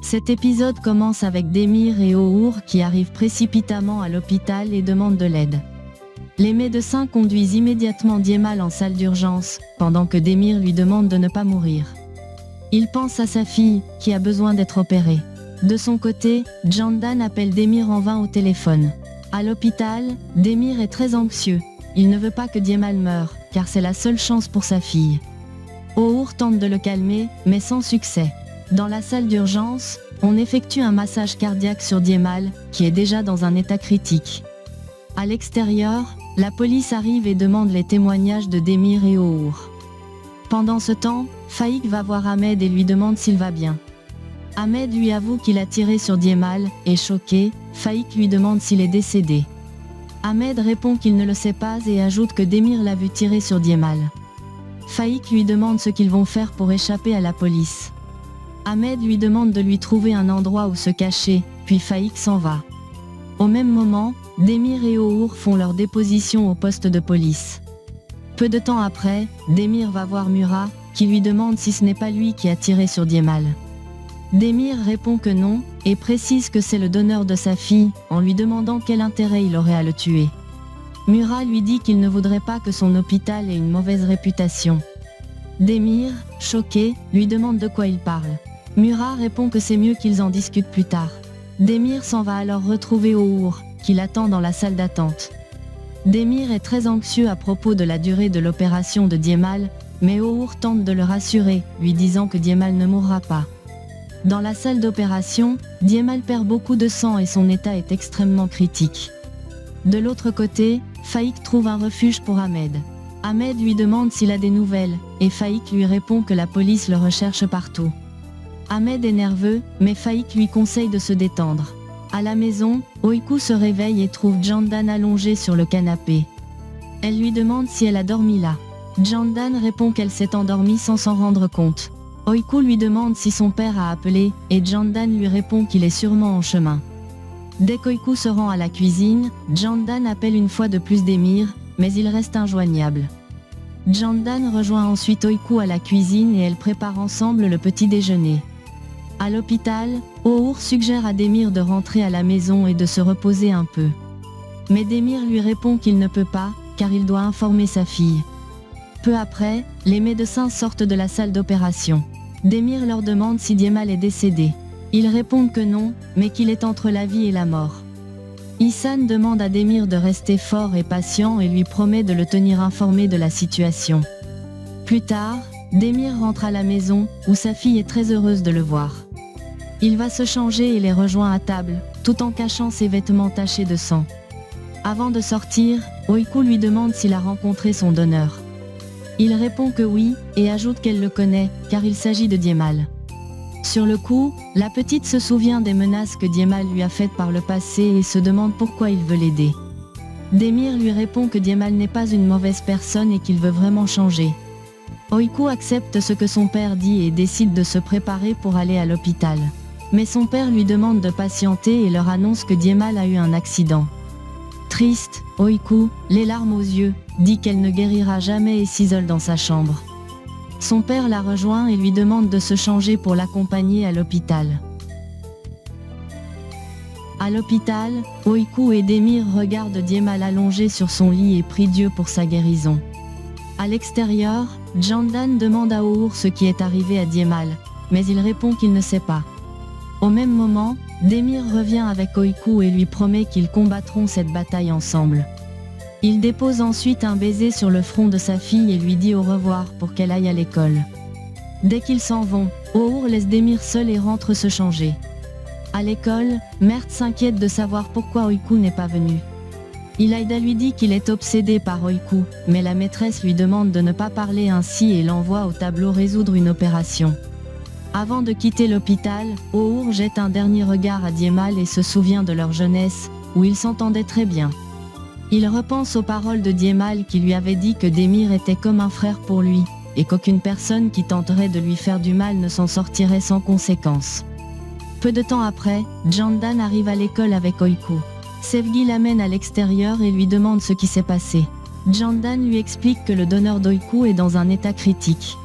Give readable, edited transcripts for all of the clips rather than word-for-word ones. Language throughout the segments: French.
Cet épisode commence avec Demir et O'Hour qui arrivent précipitamment à l'hôpital et demandent de l'aide. Les médecins conduisent immédiatement Djemal en salle d'urgence, pendant que Demir lui demande de ne pas mourir. Il pense à sa fille, qui a besoin d'être opérée. De son côté, Candan appelle Demir en vain au téléphone. À l'hôpital, Demir est très anxieux. Il ne veut pas que Djemal meure, car c'est la seule chance pour sa fille. O'Hour tente de le calmer, mais sans succès. Dans la salle d'urgence, on effectue un massage cardiaque sur Djemal, qui est déjà dans un état critique. À l'extérieur, la police arrive et demande les témoignages de Demir et O'Hour. Pendant ce temps, Faïk va voir Ahmed et lui demande s'il va bien. Ahmed lui avoue qu'il a tiré sur Djemal, et choqué, Faïk lui demande s'il est décédé. Ahmed répond qu'il ne le sait pas et ajoute que Demir l'a vu tirer sur Djemal. Faïk lui demande ce qu'ils vont faire pour échapper à la police. Ahmed lui demande de lui trouver un endroit où se cacher, puis Faïk s'en va. Au même moment, Demir et O'Hour font leur déposition au poste de police. Peu de temps après, Demir va voir Murat, qui lui demande si ce n'est pas lui qui a tiré sur Djemal. Demir répond que non, et précise que c'est le donneur de sa fille, en lui demandant quel intérêt il aurait à le tuer. Murat lui dit qu'il ne voudrait pas que son hôpital ait une mauvaise réputation. Demir, choqué, lui demande de quoi il parle. Murat répond que c'est mieux qu'ils en discutent plus tard. Demir s'en va alors retrouver O'Hour, qui l'attend dans la salle d'attente. Demir est très anxieux à propos de la durée de l'opération de Djemal, mais O'Hour tente de le rassurer, lui disant que Djemal ne mourra pas. Dans la salle d'opération, Djemal perd beaucoup de sang et son état est extrêmement critique. De l'autre côté, Faïk trouve un refuge pour Ahmed. Ahmed lui demande s'il a des nouvelles, et Faïk lui répond que la police le recherche partout. Ahmed est nerveux, mais Faïk lui conseille de se détendre. À la maison, Oikou se réveille et trouve Candan allongée sur le canapé. Elle lui demande si elle a dormi là. Candan répond qu'elle s'est endormie sans s'en rendre compte. Oikou lui demande si son père a appelé, et Candan lui répond qu'il est sûrement en chemin. Dès qu'Oikou se rend à la cuisine, Candan appelle une fois de plus Demir, mais il reste injoignable. Candan rejoint ensuite Oikou à la cuisine et elles préparent ensemble le petit déjeuner. À l'hôpital, O'Hour suggère à Demir de rentrer à la maison et de se reposer un peu. Mais Demir lui répond qu'il ne peut pas, car il doit informer sa fille. Peu après, les médecins sortent de la salle d'opération. Demir leur demande si Djemal est décédé. Ils répondent que non, mais qu'il est entre la vie et la mort. Ihsan demande à Demir de rester fort et patient et lui promet de le tenir informé de la situation. Plus tard, Demir rentre à la maison, où sa fille est très heureuse de le voir. Il va se changer et les rejoint à table, tout en cachant ses vêtements tachés de sang. Avant de sortir, Oikou lui demande s'il a rencontré son donneur. Il répond que oui, et ajoute qu'elle le connaît, car il s'agit de Djemal. Sur le coup, la petite se souvient des menaces que Djemal lui a faites par le passé et se demande pourquoi il veut l'aider. Demir lui répond que Djemal n'est pas une mauvaise personne et qu'il veut vraiment changer. Oikou accepte ce que son père dit et décide de se préparer pour aller à l'hôpital. Mais son père lui demande de patienter et leur annonce que Djemal a eu un accident. Triste, Oikou, les larmes aux yeux, dit qu'elle ne guérira jamais et s'isole dans sa chambre. Son père la rejoint et lui demande de se changer pour l'accompagner à l'hôpital. À l'hôpital, Oikou et Demir regardent Djemal allongé sur son lit et prient Dieu pour sa guérison. À l'extérieur, Candan demande à O'Hour ce qui est arrivé à Djemal, mais il répond qu'il ne sait pas. Au même moment, Demir revient avec Oikou et lui promet qu'ils combattront cette bataille ensemble. Il dépose ensuite un baiser sur le front de sa fille et lui dit au revoir pour qu'elle aille à l'école. Dès qu'ils s'en vont, O'Hour laisse Demir seul et rentre se changer. À l'école, Mert s'inquiète de savoir pourquoi Oikou n'est pas venu. Ilaïda lui dit qu'il est obsédé par Oikou, mais la maîtresse lui demande de ne pas parler ainsi et l'envoie au tableau résoudre une opération. Avant de quitter l'hôpital, O'Hour jette un dernier regard à Djemal et se souvient de leur jeunesse, où ils s'entendaient très bien. Il repense aux paroles de Djemal qui lui avait dit que Demir était comme un frère pour lui, et qu'aucune personne qui tenterait de lui faire du mal ne s'en sortirait sans conséquence. Peu de temps après, Candan arrive à l'école avec Oikou. Sevgi l'amène à l'extérieur et lui demande ce qui s'est passé. Candan lui explique que le donneur d'Oikou est dans un état critique.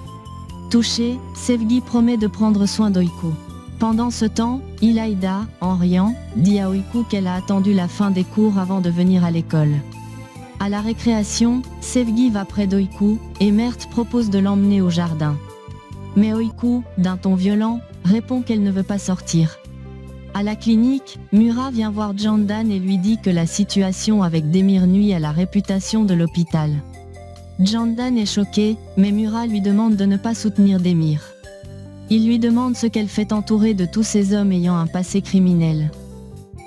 Touché, Sevgi promet de prendre soin d'Oikou. Pendant ce temps, Ilaïda, en riant, dit à Oiku qu'elle a attendu la fin des cours avant de venir à l'école. À la récréation, Sevgi va près d'Oiku, et Mert propose de l'emmener au jardin. Mais Oiku, d'un ton violent, répond qu'elle ne veut pas sortir. À la clinique, Mura vient voir Jandan et lui dit que la situation avec Demir nuit à la réputation de l'hôpital. Jandan est choqué, mais Mura lui demande de ne pas soutenir Demir. Il lui demande ce qu'elle fait entourée de tous ces hommes ayant un passé criminel.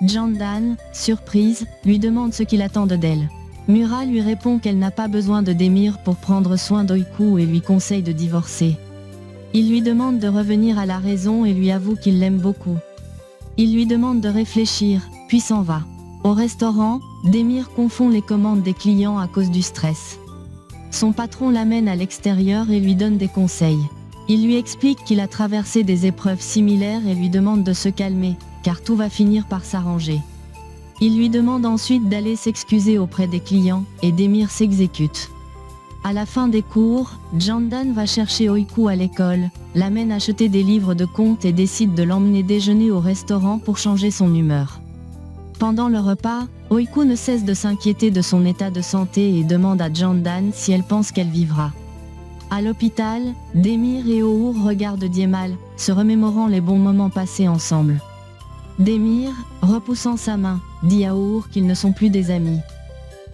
Jandan, surprise, lui demande ce qu'il attend d'elle. Mura lui répond qu'elle n'a pas besoin de Demir pour prendre soin d'Oiku et lui conseille de divorcer. Il lui demande de revenir à la raison et lui avoue qu'il l'aime beaucoup. Il lui demande de réfléchir, puis s'en va. Au restaurant, Demir confond les commandes des clients à cause du stress. Son patron l'amène à l'extérieur et lui donne des conseils. Il lui explique qu'il a traversé des épreuves similaires et lui demande de se calmer, car tout va finir par s'arranger. Il lui demande ensuite d'aller s'excuser auprès des clients, et Demir s'exécute. À la fin des cours, Jandan va chercher Oiku à l'école, l'amène acheter des livres de contes et décide de l'emmener déjeuner au restaurant pour changer son humeur. Pendant le repas, Oiku ne cesse de s'inquiéter de son état de santé et demande à Jandan si elle pense qu'elle vivra. À l'hôpital, Demir et Our regardent Diemal, se remémorant les bons moments passés ensemble. Demir, repoussant sa main, dit à Our qu'ils ne sont plus des amis.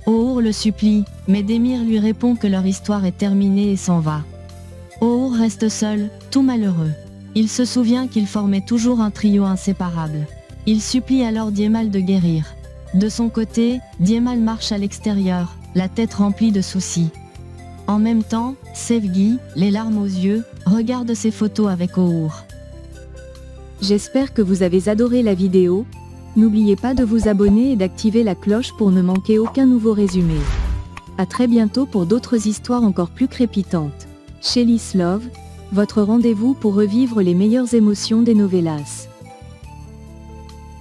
Our le supplie, mais Demir lui répond que leur histoire est terminée et s'en va. Our reste seul, tout malheureux. Il se souvient qu'ils formaient toujours un trio inséparable. Il supplie alors Diemal de guérir. De son côté, Diemal marche à l'extérieur, la tête remplie de soucis. En même temps, Sevgi, les larmes aux yeux, regarde ses photos avec Our. J'espère que vous avez adoré la vidéo. N'oubliez pas de vous abonner et d'activer la cloche pour ne manquer aucun nouveau résumé. À très bientôt pour d'autres histoires encore plus crépitantes. Shelly's Love, votre rendez-vous pour revivre les meilleures émotions des novellas.